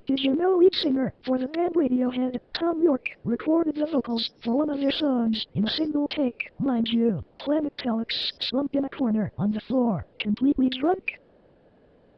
Did you know lead singer for the band Radiohead, Tom Yorke, recorded the vocals for one of their songs in a single take, mind you, Planet Telex slumped in a corner on the floor, completely drunk?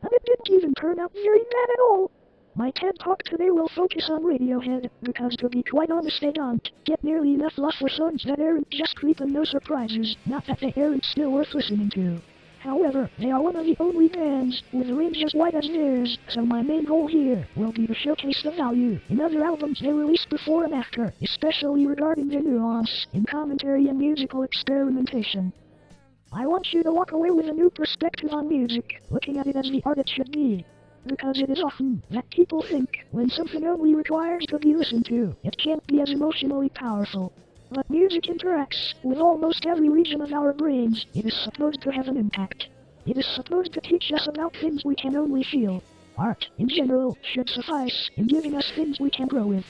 And it didn't even turn out very bad at all. My TED Talk today will focus on Radiohead, because to be quite honest they don't get nearly enough love for songs that aren't just creep and no surprises, not that they aren't still worth listening to. However, they are one of the only bands with a range as wide as theirs, so my main goal here will be to showcase the value in other albums they released before and after, especially regarding their nuance in commentary and musical experimentation. I want you to walk away with a new perspective on music, looking at it as the art it should be. Because it is often that people think when something only requires to be listened to, it can't be as emotionally powerful. But music interacts with almost every region of our brains. It is supposed to have an impact. It is supposed to teach us about things we can only feel. Art, in general, should suffice in giving us things we can grow with.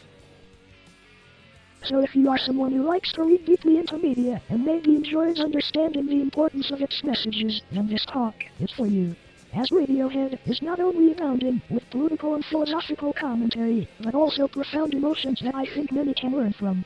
So if you are someone who likes to read deeply into media and maybe enjoys understanding the importance of its messages, then this talk is for you. As Radiohead is not only abounding with political and philosophical commentary, but also profound emotions that I think many can learn from.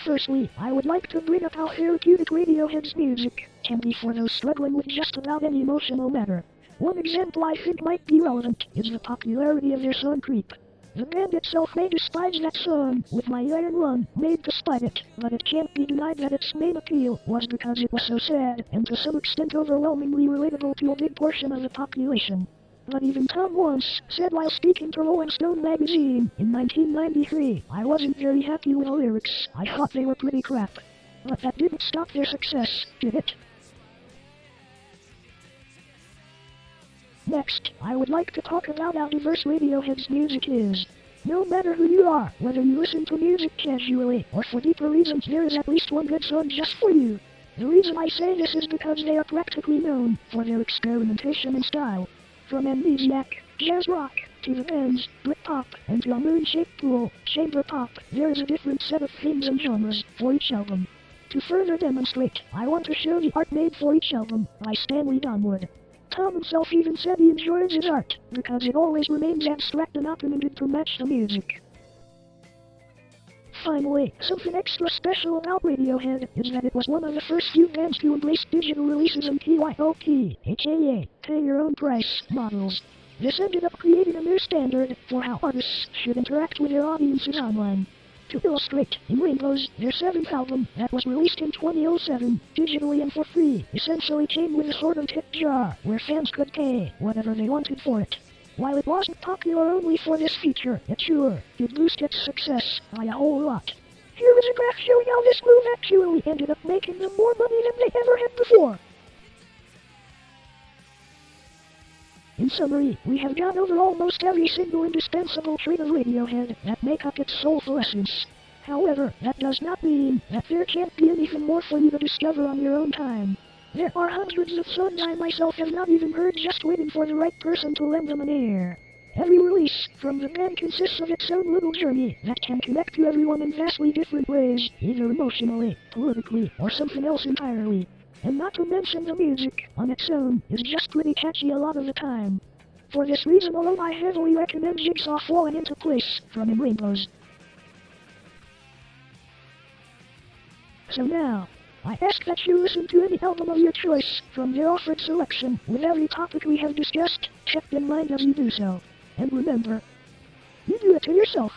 Firstly, I would like to bring up how therapeutic Radiohead's music can be for those struggling with just about any emotional matter. One example I think might be relevant is the popularity of their song Creep. The band itself may despise that song, with My Iron Lung made despite it, but it can't be denied that its main appeal was because it was so sad, and to some extent overwhelmingly relatable to a big portion of the population. But even Tom once said while speaking to Rolling Stone magazine in 1993, I wasn't very happy with the lyrics, I thought they were pretty crap. But that didn't stop their success, did it? Next, I would like to talk about how diverse Radiohead's music is. No matter who you are, whether you listen to music casually or for deeper reasons, there is at least one good song just for you. The reason I say this is because they are practically known for their experimentation and style. From amnesiac, jazz rock, to the Bends, Britpop, and to a moon-shaped pool, chamber pop, there is a different set of themes and genres for each album. To further demonstrate, I want to show the art made for each album by Stanley Donwood. Tom himself even said he enjoys his art, because it always remains abstract and open-ended to match the music. Finally, something extra special about Radiohead is that it was one of the first few bands to embrace digital releases and PYOP, aka pay your own price, models. This ended up creating a new standard for how artists should interact with their audiences online. To illustrate, In Rainbows, their 7th album, that was released in 2007, digitally and for free, essentially came with a sort of tip jar, where fans could pay whatever they wanted for it. While it wasn't popular only for this feature, it sure did boost its success by a whole lot. Here is a graph showing how this move actually ended up making them more money than they ever had before. In summary, we have gone over almost every single indispensable trait of Radiohead that make up its soulful essence. However, that does not mean that there can't be anything more for you to discover on your own time. There are hundreds of songs I myself have not even heard, just waiting for the right person to lend them an ear. Every release from the band consists of its own little journey that can connect to everyone in vastly different ways, either emotionally, politically, or something else entirely. And not to mention the music on its own is just pretty catchy a lot of the time. For this reason alone, I heavily recommend Jigsaw Falling Into Place from In Rainbows. So now, I ask that you listen to any album of your choice from their offered selection, with every topic we have discussed kept in mind as you do so. And remember, you do it to yourself.